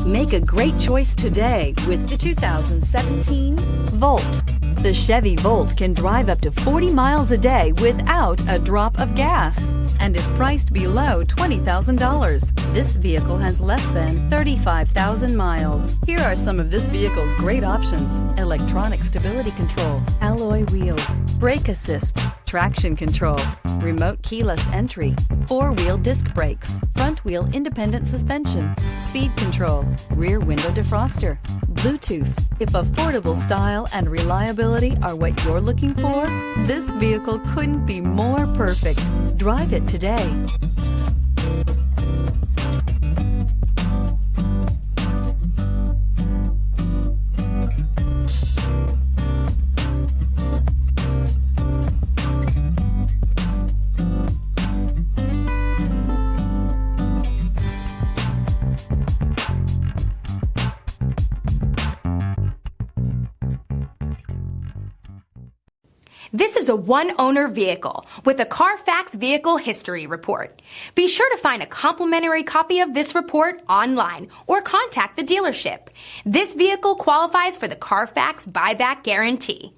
Make a great choice today with the 2017 Volt. The Chevy Volt can drive up to 40 miles a day without a drop of gas and is priced below $20,000. This vehicle has less than 35,000 miles. Here are some of this vehicle's great options: electronic stability control, alloy wheels, brake assist, traction control, remote keyless entry, four-wheel disc brakes, front-wheel independent suspension, speed control, rear window defroster, Bluetooth. If affordable style and reliability are what you're looking for, this vehicle couldn't be more perfect. Drive it today. This is a one-owner vehicle with a CARFAX Vehicle History Report. Be sure to find a complimentary copy of this report online or contact the dealership. This vehicle qualifies for the CARFAX Buyback Guarantee.